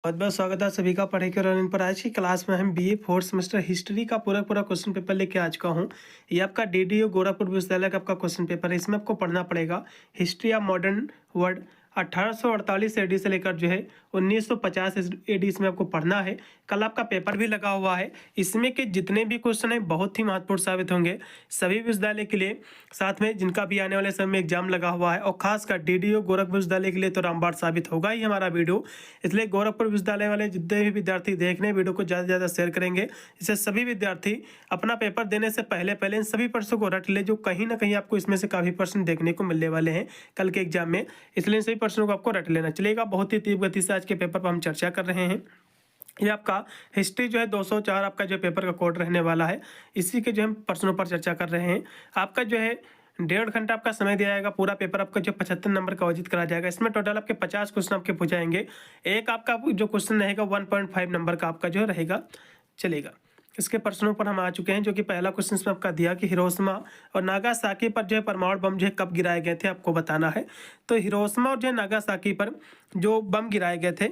बहुत बहुत स्वागत है सभी का पढ़ाई के ऑनलाइन पर। आज की क्लास में हम बीए फोर्थ सेमेस्टर हिस्ट्री का पूरा पूरा क्वेश्चन पेपर लेके आ चुका हूँ। ये आपका डीडीयू गोरखपुर विश्वविद्यालय का आपका क्वेश्चन पेपर है। इसमें आपको पढ़ना पड़ेगा history of modern world 1848 AD से लेकर जो है 1950 एडी इसमें आपको पढ़ना है। कल आपका पेपर भी लगा हुआ है। इसमें के जितने भी क्वेश्चन हैं बहुत ही महत्वपूर्ण साबित होंगे सभी विश्वविद्यालय के लिए, साथ में जिनका भी आने वाले समय में एग्जाम लगा हुआ है, और खासकर डीडीयू गोरखपुर विश्वविद्यालय के लिए तो रामबाण साबित होगा ही हमारा वीडियो। इसलिए गोरखपुर विश्वविद्यालय वाले जितने भी विद्यार्थी देख रहे हैं वीडियो को ज़्यादा से ज़्यादा शेयर करेंगे। इससे सभी विद्यार्थी अपना पेपर देने से पहले पहले इन सभी प्रश्नों को रट ले, जो कहीं ना कहीं आपको इसमें से काफ़ी प्रश्न देखने को मिलने वाले हैं कल के एग्जाम में। इसलिए इन सभी प्रश्नों को आपको रट लेना चलेगा। बहुत ही तीव्र गति से आज के पेपर पर हम चर्चा कर रहे हैं। ये आपका हिस्ट्री जो है 204 आपका जो पेपर का कोड रहने वाला है। इसी के जो हम प्रश्नों पर चर्चा कर रहे हैं। आपका जो है 1.5 घंटा आपका समय दिया जाएगा। पूरा पेपर आपका जो 75 नंबर का आयोजित करा जाएगा। इसमें टोटल आपके 50 क्वेश्चन आपके पूछाएंगे। एक आपका जो क्वेश्चन रहेगा 1.5 नंबर का आपका जो रहेगा चलेगा। इसके प्रश्नों पर हम आ चुके हैं, जो कि पहला क्वेश्चन इसमें आपका दिया कि हिरोशिमा और नागासाकी पर जो है परमाणु बम जो है कब गिराए गए थे, आपको बताना है। तो हिरोशिमा और जो है नागासाकी पर जो बम गिराए गए थे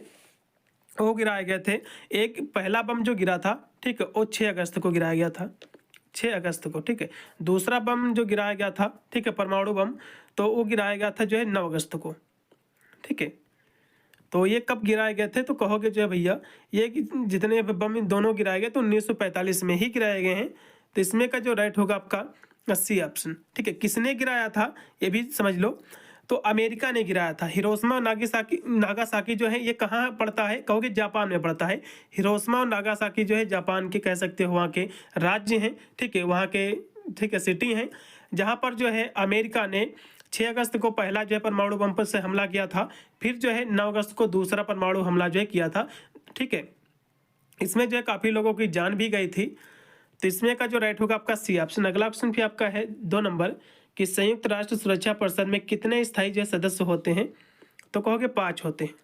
वो गिराए गए थे। एक पहला बम जो गिरा था, ठीक है, वो 6 अगस्त को गिराया गया था, 6 अगस्त को, ठीक है। दूसरा बम जो गिराया गया था, ठीक है, परमाणु बम, तो वो गिराया गया था जो है 9 अगस्त को, ठीक है। तो ये कब गिराए गए थे, तो कहोगे जो है भैया ये जितने बम इन दोनों गिराए गए तो 1945 में ही गिराए गए हैं। तो इसमें का जो राइट होगा आपका 80 ऑप्शन, ठीक है। किसने गिराया था ये भी समझ लो। तो अमेरिका ने गिराया था। हिरोशिमा और नागासाकी जो है ये कहाँ पड़ता है, कहोगे जापान में पड़ता है। हिरोशिमा और नागासाकी जो है जापान के कह सकते हो, वहाँ के राज्य हैं, ठीक है, वहाँ के, ठीक है, सिटी हैं। जहाँ पर जो है अमेरिका ने 6 अगस्त को पहला जो है परमाणु बम पर से हमला किया था। फिर जो है 9 अगस्त को दूसरा परमाणु हमला जो है किया था, ठीक है। इसमें जो है काफ़ी लोगों की जान भी गई थी। तो इसमें का जो राइट होगा आपका सी ऑप्शन। अगला ऑप्शन भी आपका है 2 नंबर कि संयुक्त राष्ट्र सुरक्षा परिषद में कितने स्थायी जो सदस्य होते हैं, तो कहोगे 5 होते हैं।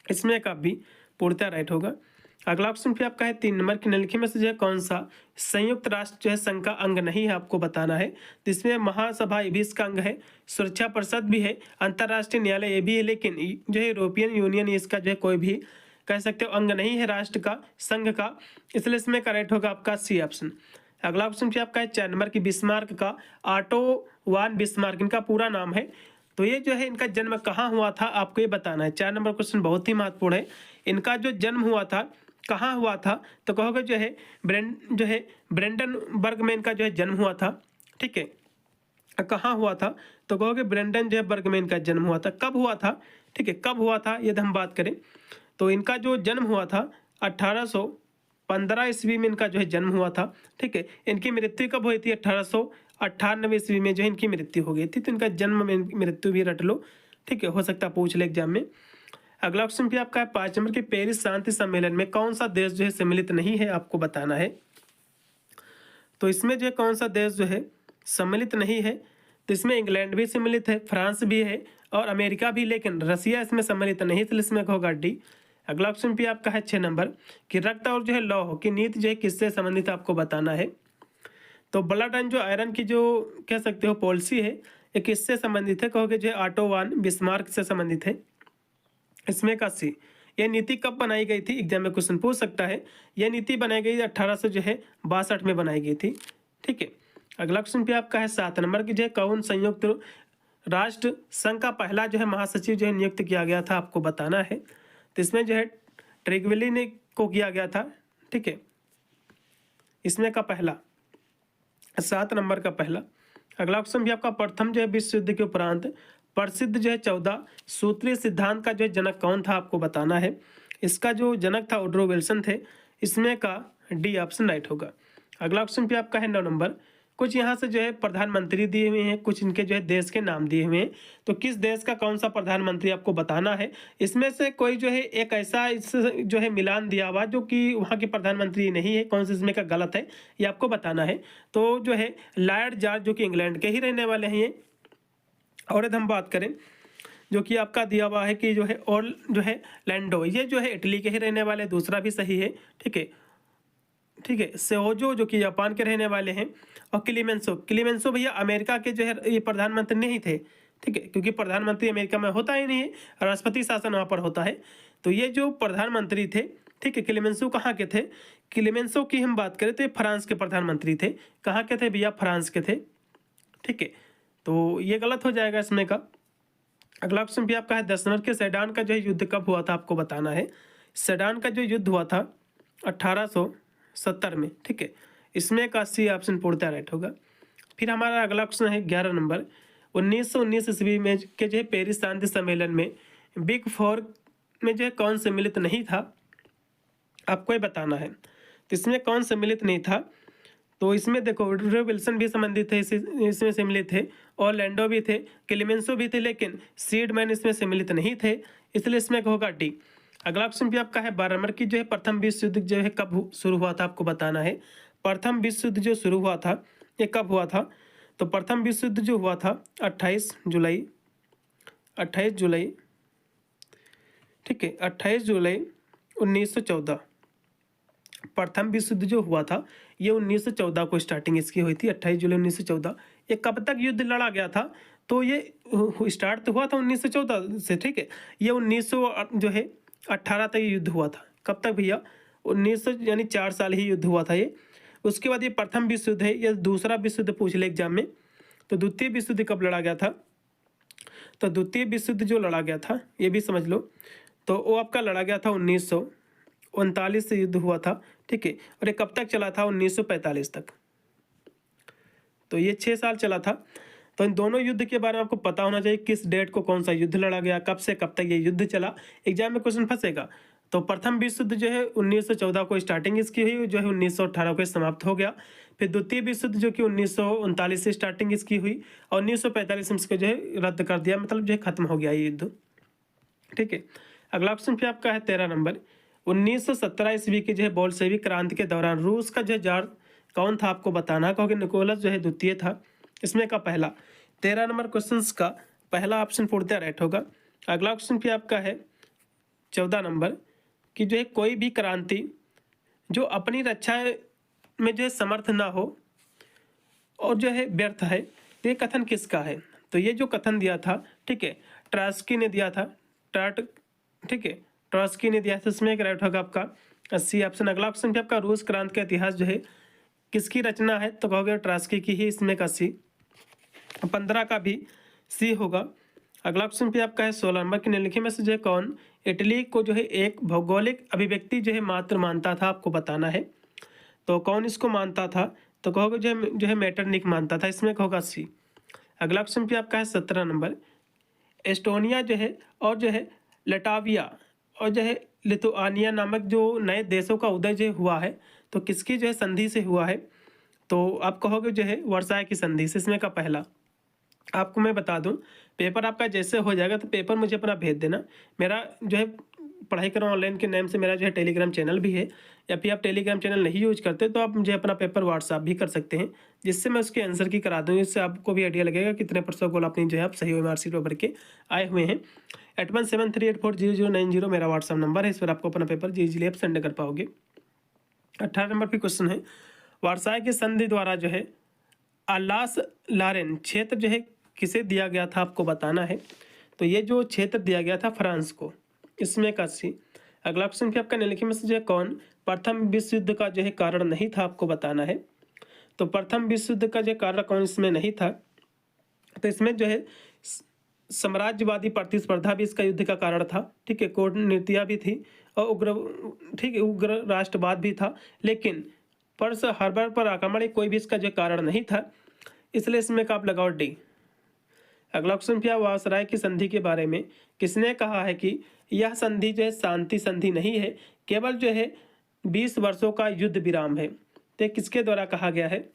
इसमें का भी पूर्णतः राइट होगा। अगला ऑप्शन भी आपका है 3 नंबर की निम्नलिखित में से जो है कौन सा संयुक्त राष्ट्र जो है संघ का अंग नहीं है, आपको बताना है। तो इसमें महासभा ये भी इसका अंग है, सुरक्षा परिषद भी है, अंतर्राष्ट्रीय न्यायालय ये भी है, लेकिन जो है यूरोपियन यूनियन इसका जो है कोई भी कह सकते हो अंग नहीं है राष्ट्र का, संघ का। इसलिए इसमें का राइट होगा आपका सी ऑप्शन। अगला ऑप्शन भी आपका है 4 नंबर की बिस्मार्क का, ऑटो वान बिस्मार्क इनका पूरा नाम है। तो ये जो है इनका जन्म कहाँ हुआ था, आपको ये बताना है। 4 नंबर क्वेश्चन बहुत ही महत्वपूर्ण है। इनका जो जन्म हुआ था कहाँ हुआ था, तो कहोगे जो है ब्रेंडनबर्ग में इनका जो है जन्म हुआ था, ठीक है। कहाँ हुआ था, तो कहोगे ब्रेंडन जो है बर्ग में इनका जन्म हुआ था। कब हुआ था, ठीक है, कब हुआ था यदि हम बात करें तो इनका जो जन्म हुआ था 1815 ईस्वी में इनका जो है जन्म हुआ था, ठीक है। इनकी मृत्यु कब हुई थी, 1898 ईस्वी में जो है इनकी मृत्यु हो गई थी। तो इनका जन्म में मृत्यु भी रट लो, ठीक है, हो सकता है पूछ ले एग्जाम में। अगला ऑप्शन भी आपका है 5 नंबर के पेरिस शांति सम्मेलन में कौन सा देश जो है सम्मिलित नहीं है, आपको बताना है। तो इसमें जो है कौन सा देश जो है सम्मिलित नहीं है, तो इसमें इंग्लैंड भी सम्मिलित है, फ्रांस भी है और अमेरिका भी, लेकिन रसिया इसमें सम्मिलित नहीं है, इसलिए इसमें होगा डी। अगला ऑप्शन भी आपका है 6 नंबर कि रक्त और जो है लौह की नीति जो है किससे संबंधित है, आपको बताना है। तो ब्लड एंड जो आयरन की जो कह सकते हो पॉलिसी है ये किससे संबंधित है, कहोगे जो है ऑटो वान बिस्मार्क से संबंधित है। इसमें का सी। यह नीति कब बनाई गई थी, एग्जाम में क्वेश्चन पूछ सकता है। यह नीति बनाई गई 1862 में बनाई गई थी, ठीक है। अगला क्वेश्चन भी आपका है 7 नंबर की जो है कौन संयुक्त राष्ट्र संघ का पहला जो है महासचिव जो है नियुक्त किया गया था, आपको बताना है। तो इसमें जो है ट्रिगविली ने को किया गया था, ठीक है। इसमें का पहला 7 नंबर का पहला। अगला ऑप्शन भी आपका प्रथम जो है विश्व युद्ध के उपरांत प्रसिद्ध जो है 14 सूत्रीय सिद्धांत का जो है जनक कौन था, आपको बताना है। इसका जो जनक था वुड्रो विल्सन थे। इसमें का डी ऑप्शन राइट होगा। अगला ऑप्शन भी आपका है 9 नंबर। कुछ यहाँ से जो है प्रधानमंत्री दिए हुए हैं, कुछ इनके जो है देश के नाम दिए हुए हैं। तो किस देश का कौन सा प्रधानमंत्री आपको बताना है। इसमें से कोई जो है एक ऐसा इस जो है मिलान दिया हुआ जो कि वहाँ के प्रधानमंत्री नहीं है, कौन सा इसमें का गलत है ये आपको बताना है। तो जो है लॉर्ड जॉर्ज जो कि इंग्लैंड के ही रहने वाले हैं ये। और यदि हम बात करें जो कि आपका दिया हुआ है कि जो है और जो है लैंडो ये जो है इटली के ही रहने वाले, दूसरा भी सही है, ठीक है, ठीक है। सेओजो जो कि जापान के रहने वाले हैं। और क्लीमेंसो भैया अमेरिका के जो है ये प्रधानमंत्री नहीं थे, ठीक है, क्योंकि प्रधानमंत्री अमेरिका में होता ही नहीं है, राष्ट्रपति शासन वहाँ पर होता है। तो ये जो प्रधानमंत्री थे, ठीक है, क्लेमेंसो कहाँ के थे? क्लेमेंसो की हम बात करें तो ये फ्रांस के प्रधानमंत्री थे। कहाँ के थे भैया? फ्रांस के थे, ठीक है। तो ये गलत हो जाएगा इसमें का। अगला क्वेश्चन भी आपका है 10 नंबर के सेडान का जो है युद्ध कब हुआ था आपको बताना है। सेडान का जो युद्ध हुआ था 1870 में, ठीक है। इसमें का सी ऑप्शन पूर्णतः राइट होगा। फिर हमारा अगला क्वेश्चन है 11 नंबर, 1919 ईस्वी में के जो है पेरिस शांति सम्मेलन में बिग फोर में जो है कौन सम्मिलित नहीं था, आपको ये बताना है। तो इसमें कौन सम्मिलित नहीं था? तो इसमें देखो वुडरो विल्सन भी संबंधित थे, इसमें सम्मिलित थे, ऑरलैंडो भी थे, क्लेमेंसो भी थे, लेकिन सीडमैन इसमें सम्मिलित नहीं थे, इसलिए इसमें होगा डी। अगला ऑप्शन भी आपका है 12 नंबर की जो है प्रथम विश्व युद्ध जो है कब शुरू हुआ था आपको बताना है। प्रथम विश्व युद्ध जो शुरू हुआ था ये कब हुआ था? तो प्रथम विश्व युद्ध जो हुआ था 28 जुलाई, ठीक है, 28 जुलाई 1914। प्रथम विश्व युद्ध जो हुआ था ये 1914 को स्टार्टिंग इसकी हुई थी, 28 जुलाई 1914। ये कब तक युद्ध लड़ा गया था? तो ये स्टार्ट तो हुआ था 1914 से, ठीक है। ये 1900 जो है 18 तक युद्ध हुआ था। कब तक भैया? 1900 यानी 4 साल ही युद्ध हुआ था ये। उसके बाद ये प्रथम विश्व युद्ध है, ये दूसरा विश्व युद्ध पूछ ले एग्जाम में। तो द्वितीय विश्व युद्ध कब लड़ा गया था? तो द्वितीय विश्व युद्ध जो लड़ा गया था ये भी समझ लो, तो वो आपका लड़ा गया था 1939 से युद्ध हुआ था, ठीक है। और ये कब तक चला था? 1945 तक। तो ये 6 साल चला था। तो इन दोनों युद्ध के बारे में आपको पता होना चाहिए, किस डेट को कौन सा युद्ध लड़ा गया, कब से कब तक ये युद्ध चला। एग्जाम में क्वेश्चन फंसेगा। तो प्रथम विश्व युद्ध जो है 1914 को स्टार्टिंग इसकी हुई, जो है 1918 को समाप्त हो गया। फिर द्वितीय विश्व युद्ध जो कि 1939 से स्टार्टिंग इसकी हुई और 1945 में इसको जो है रद्द कर दिया, मतलब जो है खत्म हो गया ये युद्ध, ठीक है। अगला क्वेश्चन फिर आपका है 13 नंबर, 1917 ईस्वी की जो है बोल्शेविक क्रांति के दौरान रूस का जो जार कौन था आपको बताना, क्योंकि निकोलस जो है द्वितीय था इसमें का पहला। 13 नंबर क्वेश्चन का पहला ऑप्शन पूर्णतः राइट होगा। अगला क्वेश्चन फिर आपका है 14 नंबर कि जो है कोई भी क्रांति जो अपनी रक्षा में जो है समर्थ ना हो और जो है व्यर्थ है, तो ये कथन किसका है? तो ये जो कथन दिया था, ठीक है, ट्रास्की ने दिया था, ठीक है, ट्रास्की ने दिया था। इसमें एक राइट होगा आपका 80 ऑप्शन। अगला ऑप्शन भी आपका रूस क्रांति का इतिहास जो है किसकी रचना है, तो कहोगे ट्रास्की की ही, इसमें का सी। 15 का भी सी होगा। अगला ऑप्शन पे आपका है 16 नंबर की निम्नलिखित में से जो है कौन इटली को जो है एक भौगोलिक अभिव्यक्ति जो है मात्र मानता था, आपको बताना है। तो कौन इसको मानता था? तो कहोगे जो है मेटरनिक मानता था, इसमें होगा सी। अगला ऑप्शन पे आपका है 17 नंबर, एस्टोनिया जो है और जो है लटाविया और जो है लिथुआनिया नामक जो नए देशों का उदय जो हुआ है, तो किसकी जो है संधि से हुआ है? तो आप कहोगे जो है वर्साय की संधि से, इसमें का पहला। आपको मैं बता दूं, पेपर आपका जैसे हो जाएगा तो पेपर मुझे अपना भेज देना। मेरा जो है पढ़ाई करो ऑनलाइन के नाम से मेरा जो है टेलीग्राम चैनल भी है, या फिर आप टेलीग्राम चैनल नहीं यूज करते तो आप मुझे अपना पेपर व्हाट्सअप भी कर सकते हैं, जिससे मैं उसके आंसर की करा दूँ। इससे आपको भी आइडिया लगेगा कितने % गोल अपनी जो है आप सही मार्कशीट में भर के आए हुए हैं। 8173840090 मेरा व्हाट्सअप नंबर है, इस पर आपको अपना पेपर इजीली आप सेंड कर पाओगे। 18 नंबर पे क्वेश्चन है, वर्साय की संधि द्वारा जो है अल्लास लारेन क्षेत्र जो है किसे दिया गया था, आपको बताना है। तो ये जो क्षेत्र दिया गया था फ्रांस को, इसमें का सी। अगला क्वेश्चन भी आपका निम्नलिखित में से जो है कौन प्रथम विश्व युद्ध का जो है कारण नहीं था, आपको बताना है। तो प्रथम विश्व युद्ध का जो कारण कौन इसमें नहीं था? तो इसमें जो है साम्राज्यवादी प्रतिस्पर्धा भी इसका युद्ध का कारण था, ठीक है, कूटनीतियाँ भी थी और उग्र राष्ट्रवाद भी था, लेकिन पर्स हार्बर पर आक्रमण कोई भी इसका जो कारण नहीं था, इसलिए इसमें का आप लगाओ डी। अगला क्वेश्चन क्या, वायसराय की संधि के बारे में किसने कहा है कि यह संधि जो है शांति संधि नहीं है, केवल जो है 20 वर्षों का युद्ध विराम है? तो किसके द्वारा कहा गया है,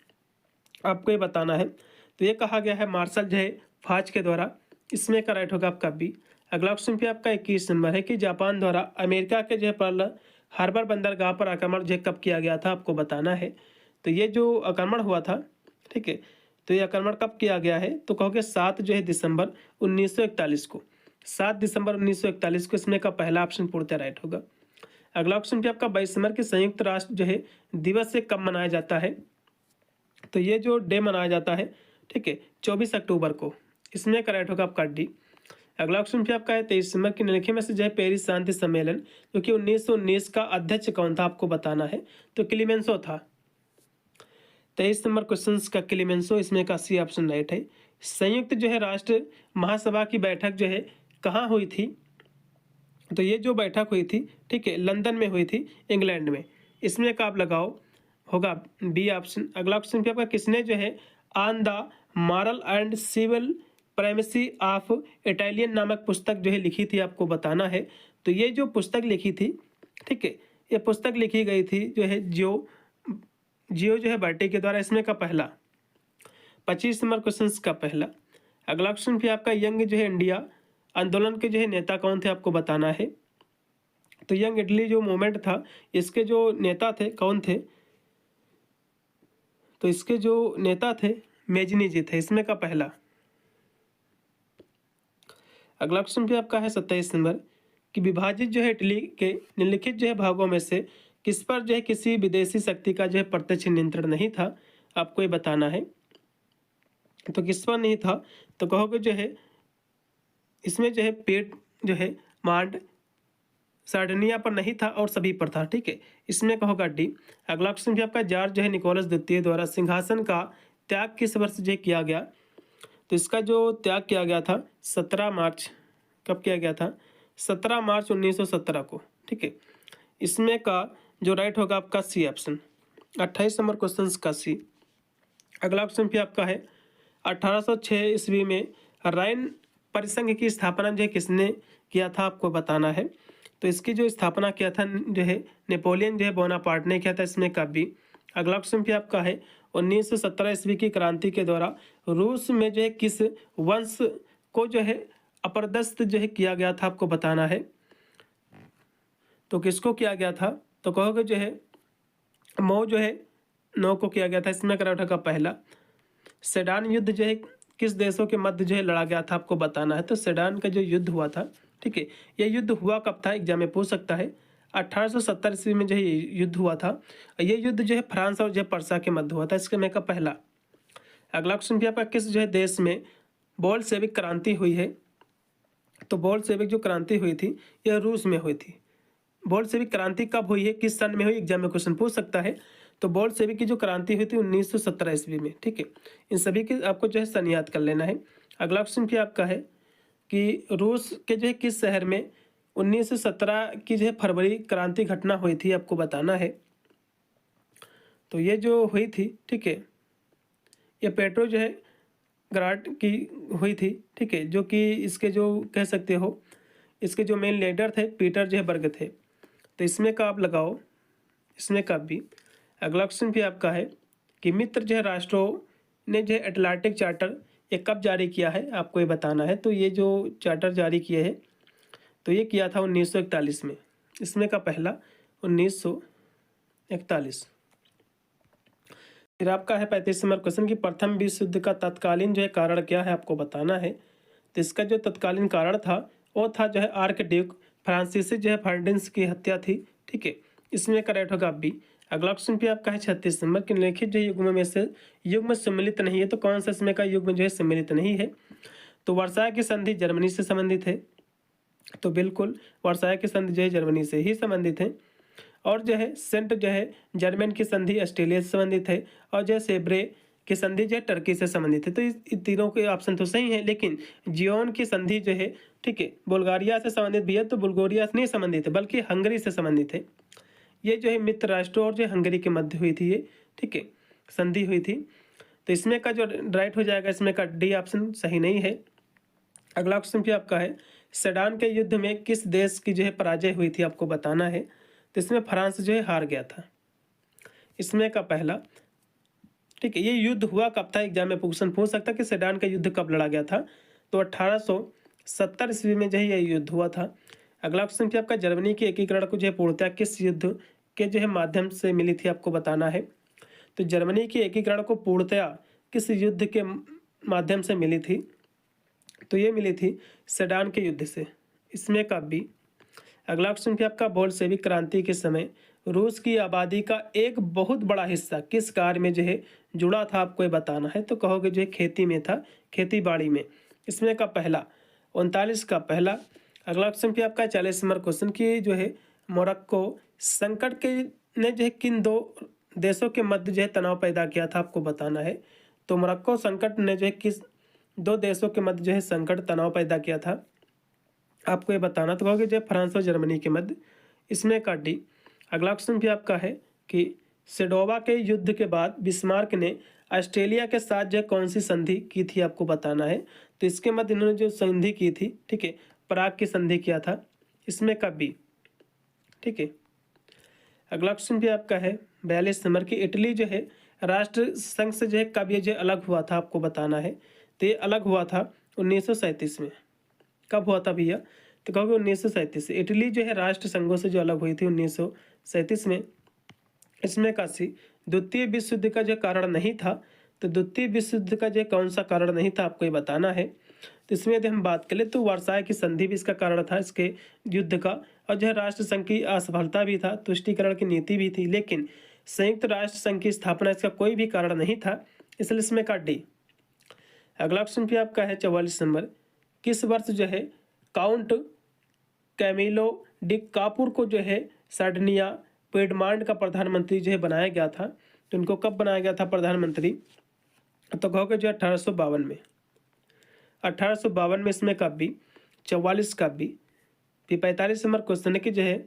आपको ये बताना है। तो ये कहा गया है मार्शल जो है फाज के द्वारा, इसमें का राइट होगा आपका बी। अगला क्वेश्चन पे आपका 21 नंबर है कि जापान द्वारा अमेरिका के जो है पर्ल हार्बर बंदरगाह पर आक्रमण जो कब किया गया था, आपको बताना है। तो ये जो आक्रमण हुआ था, ठीक है, तो ये आक्रमण कब किया गया है? तो कहोगे 7 जो है दिसंबर 1941 को, 7 दिसंबर 1941 को, इसमें का पहला ऑप्शन पूर्णतः राइट होगा। अगला ऑप्शन पे आपका 22 नंबर के संयुक्त राष्ट्र जो है दिवस से कब मनाया जाता है? तो ये जो डे मनाया जाता है, ठीक है, 24 अक्टूबर को, इसमें का राइट होगा आपका डी। अगला ऑप्शन भी आपका है 23 नंबर की निम्नलिखित में से जो है पेरिस शांति सम्मेलन जो कि 1919 का अध्यक्ष कौन था आपको बताना है। तो क्लीमेंसो था। 23 नंबर क्वेश्चन का क्लीमेंसो, इसमें का सी ऑप्शन राइट है। संयुक्त जो है राष्ट्र महासभा की बैठक जो है कहाँ हुई थी। तो ये जो बैठक हुई थी, ठीक है, लंदन में हुई थी, इंग्लैंड में। इसमें का आप लगाओ होगा बी ऑप्शन। अगला ऑप्शन भी आपका किसने जो है on the moral and civil primacy of Italian नामक पुस्तक जो है लिखी थी, आपको बताना है। तो ये जो पुस्तक लिखी थी, ठीक है, ये पुस्तक लिखी गई थी जो है जियो जो है बर्टी के द्वारा। इसमें का पहला 25 नंबर क्वेश्चन का पहला। अगला क्वेश्चन भी आपका यंग जो है इंडिया आंदोलन के जो है नेता कौन थे, आपको बताना है। तो यंग इटली जो मूवमेंट था, इसके जो नेता थे कौन थे। तो इसके जो नेता थे मेजनी जी थे। इसमें का पहला। अगला क्वेश्चन भी आपका है 27 नंबर कि विभाजित जो है इटली के निम्नलिखित जो है भागों में से किस पर जो है किसी विदेशी शक्ति का जो है प्रत्यक्ष नियंत्रण नहीं था, आपको ये बताना है। तो किस पर नहीं था, तो कहोगे जो है इसमें जो है पेट जो है मांड सार्डिनिया पर नहीं था और सभी पर था, ठीक है। इसमें कहोगा डी। अगला क्वेश्चन भी आपका जॉर्ज जो है निकोलस द्वितीय द्वारा सिंहासन का त्याग किस वर्ष जो किया गया। तो इसका जो त्याग किया गया था 17 मार्च, कब किया गया था, 17 मार्च 1917 को, ठीक है। इसमें का जो राइट होगा आपका सी ऑप्शन। 28 नंबर क्वेश्चन का सी। अगला क्वेश्चन भी आपका है 1806 ईस्वी में राइन परिसंघ की स्थापना जो है किसने किया था, आपको बताना है। तो इसकी जो स्थापना किया था जो है नेपोलियन जो है बोनापार्ट ने किया था। इसमें का भी। अगला क्वेश्चन भी आपका है 1917 ईस्वी की क्रांति के द्वारा रूस में जो है किस वंश को जो है अपरदस्त जो है किया गया था, आपको बताना है। तो किसको किया गया था, तो कहोगे जो है मो जो है नो को किया गया था। इसमें करेक्ट का पहला। सेडान युद्ध जो है किस देशों के मध्य जो है लड़ा गया था, आपको बताना है। तो सेडान का जो युद्ध हुआ था, ठीक है, यह युद्ध हुआ कब था, एग्जाम में पूछ सकता है। 1870 ईस्वी में जो है युद्ध हुआ था। ये युद्ध जो है फ्रांस और जो है पर्सा के मध्य हुआ था। इसके में का पहला। अगला क्वेश्चन भी आपका किस जो है देश में बोल्शेविक क्रांति हुई है। तो बोल्शेविक जो क्रांति हुई थी यह रूस में हुई थी। बोल्शेविक क्रांति कब हुई है, किस सन में हुई, एग्जाम में क्वेश्चन पूछ सकता है। तो बोल्शेविक की जो क्रांति हुई थी 1917 ईस्वी में, ठीक है। इन सभी के आपको जो है सन याद कर लेना है। अगला क्वेश्चन भी आपका है कि रूस के जो है किस शहर में 1917 की जो है फरवरी क्रांति घटना हुई थी, आपको बताना है। तो ये जो हुई थी, ठीक है, ये पेट्रो जो है ग्राड की हुई थी, ठीक है, जो कि इसके जो कह सकते हो इसके जो मेन लीडर थे पीटर जो है बर्ग थे। तो इसमें का आप लगाओ, इसमें का भी। अगला क्वेश्चन भी आपका है कि मित्र जो है राष्ट्रों ने जो है अटलांटिक चार्टर ये कब जारी किया है, आपको ये बताना है। तो ये जो चार्टर जारी किए है, तो ये किया था 1941 में। इसमें का पहला 1941। फिर आपका है 35 नंबर क्वेश्चन कि प्रथम विश्व युद्ध का तत्कालीन जो है कारण क्या है, आपको बताना है। तो इसका जो तत्कालीन कारण था वो था जो है आर्क ड्यूक फ्रांसिस जो है फर्डिनेंड की हत्या थी, ठीक है। इसमें करेक्ट होगा बी। अगला क्वेश्चन भी आपका है 36 नंबर कि निम्नलिखित जो युग्म में से युग्म सम्मिलित नहीं है। तो कौन सा इसमें का युग्म जो है सम्मिलित नहीं है। तो वर्साय की संधि जर्मनी से संबंधित है। तो बिल्कुल वर्साय की संधि जो है जर्मनी से ही संबंधित है। और जो है सेंट जो है जर्मन की संधि ऑस्ट्रेलिया से संबंधित है। और जो है सेब्रे की संधि जो है टर्की से संबंधित है। तो इस तीनों के ऑप्शन तो सही है, लेकिन जियोन की संधि जो है, ठीक है, बुल्गारिया से संबंधित भी है। तो बुल्गारिया से नहीं संबंधित है बल्कि हंगरी से संबंधित है। ये जो है मित्र राष्ट्रों और जो हंगरी के मध्य हुई थी ये, ठीक है, संधि हुई थी। तो इसमें का जो राइट हो जाएगा, इसमें का डी ऑप्शन सही नहीं है। अगला क्वेश्चन भी आपका है सेडान के युद्ध में किस देश की जो है पराजय हुई थी, आपको बताना है। तो इसमें फ्रांस जो है हार गया था। इसमें का पहला, ठीक है, ये युद्ध हुआ कब था, एग्जाम में क्वेश्चन पूछ सकता है कि सेडान का युद्ध कब लड़ा गया था। तो 1870 ईस्वी में जो है यह युद्ध हुआ था। अगला क्वेश्चन भी आपका जर्मनी के एकीकरण को जो है पूर्णतः किस युद्ध के जो है माध्यम से मिली थी, आपको बताना है। तो जर्मनी के एकीकरण को पूर्णतः किस युद्ध के माध्यम से मिली थी। तो ये मिली थी सेडान के युद्ध से। इसमें का भी। अगला क्वेश्चन भी आपका बोल्शेविक क्रांति के समय रूस की आबादी का एक बहुत बड़ा हिस्सा किस कार्य में जो है जुड़ा था, आपको ये बताना है। तो कहोगे जो है खेती में था, खेती बाड़ी में। इसमें का पहला 39 का पहला। अगला ऑप्शन पे आपका 40 नंबर क्वेश्चन की जो है मोरक्को संकट के ने जो है किन दो देशों के मध्य जो है तनाव पैदा किया था, आपको बताना है। तो मोरक्को संकट ने जो है किस दो देशों के मध्य जो है संकट तनाव पैदा किया था, आपको ये बताना। तो कहोगे जो है फ्रांस और जर्मनी के मध्य, इसमें का डी। अगला क्वेश्चन भी आपका है कि सेडोवा के युद्ध के बाद बिस्मार्क ने ऑस्ट्रेलिया के साथ जो है कौन सी संधि की थी, आपको बताना है। तो इसके मध्य इन्होंने जो संधि की थी, ठीक है, प्राग की संधि किया था, इसमें का बी, ठीक है। अगला क्वेश्चन भी आपका है 42 नंबर की इटली जो है राष्ट्र संघ से जो है कब ये जो अलग हुआ था, आपको बताना है। तो ये अलग हुआ था 1937 में। कब हुआ था भैया? तो कहोगे 1937 से। इटली जो है राष्ट्र संघों से जो अलग हुई थी 1937 में। इसमें का सी द्वितीय विश्व युद्ध का जो कारण नहीं था। तो द्वितीय विश्व युद्ध का जो कौन सा कारण नहीं था, आपको ये बताना है। तो इसमें यदि हम बात करें तो वर्साय की संधि भी इसका कारण था, इसके युद्ध का। और जो है राष्ट्र संघ की असफलता भी था, तुष्टीकरण की नीति भी थी, लेकिन संयुक्त राष्ट्र संघ की स्थापना इसका कोई भी कारण नहीं था, इसलिए इसमें का डी। अगला ऑप्शन भी आपका है 44 नंबर। किस वर्ष जो है काउंट कैमिलो डी कापुर को जो है सार्डिनिया पिएडमॉन्ट का प्रधानमंत्री जो है बनाया गया था? तो इनको कब बनाया गया था प्रधानमंत्री? तो कहोगे जो 1852 में। 1852 में इसमें का बी। 44 का बी। फिर 45 नंबर क्वेश्चन है कि जो है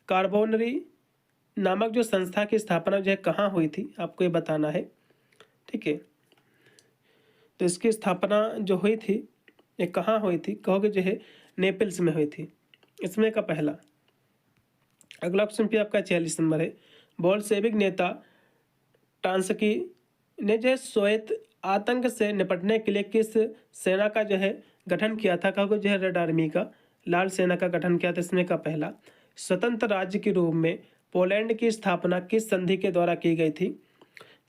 कार्बोनरी नामक जो संस्था की स्थापना जो है कहाँ हुई थी, आपको ये बताना है, ठीक है। तो इसकी स्थापना जो हुई थी ये कहाँ हुई थी, कहोगे जो है नेपल्स में हुई थी, इसमें का पहला। अगला ऑप्शन पे आपका 46 नंबर है। बोल्शेविक नेता ट्रांस्की ने जो है श्वेत आतंक से निपटने के लिए किस सेना का जो है गठन किया था, कहोगे जो है रेड आर्मी का, लाल सेना का गठन किया था, इसमें का पहला। स्वतंत्र राज्य के रूप में पोलैंड की स्थापना किस संधि के द्वारा की गई थी?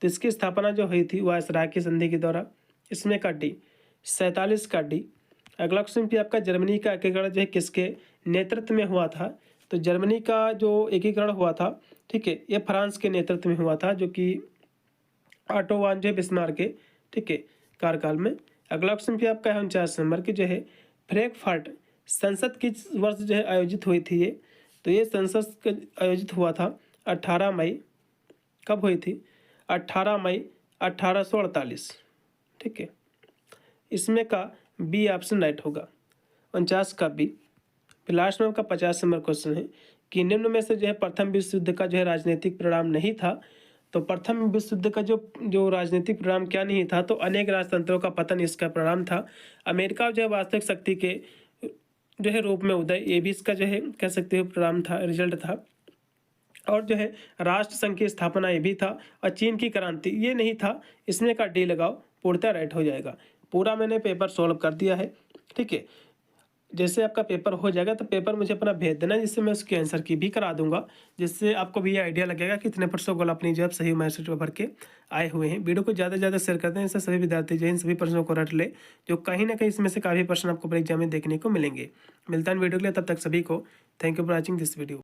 तो इसकी स्थापना जो हुई थी वायसराय की संधि के द्वारा, इसमें का डी। 47 का डी। अगला क्वेश्चन भी आपका जर्मनी का एकीकरण जो है किसके नेतृत्व में हुआ था? तो जर्मनी का जो एकीकरण हुआ था, ठीक है, ये फ्रांस के नेतृत्व में हुआ था, जो कि ऑटो वान जो बिस्मार्क के, ठीक है, कार्यकाल में। अगला क्वेश्चन भी आपका है 49 नंबर की जो है फ्रैंकफर्ट संसद किस वर्ष जो है आयोजित हुई थी ये? तो ये संसद आयोजित हुआ था 18 मई। कब हुई थी? 18 मई 1848, ठीक है। इसमें का बी ऑप्शन राइट होगा, 49 का बी। फिर लास्ट में आपका 50 नंबर क्वेश्चन है कि निम्न में से जो है प्रथम विश्व युद्ध का जो है राजनीतिक परिणाम नहीं था। तो प्रथम विश्व युद्ध का जो राजनीतिक परिणाम क्या नहीं था, तो अनेक राजतंत्रों का पतन इसका परिणाम था। अमेरिका जो है वास्तविक शक्ति के जो है रूप में उदय, ये भी इसका जो है कह सकते हो परिणाम था, रिजल्ट था। और जो है राष्ट्र संघ की स्थापना ये भी था। और चीन की क्रांति ये नहीं था, इसमें का डी लगाओ, पूर्णतः राइट हो जाएगा। पूरा मैंने पेपर सॉल्व कर दिया है, ठीक है। जैसे आपका पेपर हो जाएगा तो पेपर मुझे अपना भेज देना, जिससे मैं उसके आंसर की भी करा दूंगा, जिससे आपको भी ये आइडिया लगेगा कि इतने % गोल अपनी जॉब सही मैसेज भर के आए हुए हैं। वीडियो को ज़्यादा से ज़्यादा शेयर करते हैं, इससे सभी विद्यार्थी जो इन सभी प्रश्नों को रट ले, जो कहीं ना कहीं इसमें से काफ़ी प्रश्न आपको एग्जाम में देखने को मिलेंगे। मिलता है वीडियो के लिए, तब तक सभी को thank you for watching this video.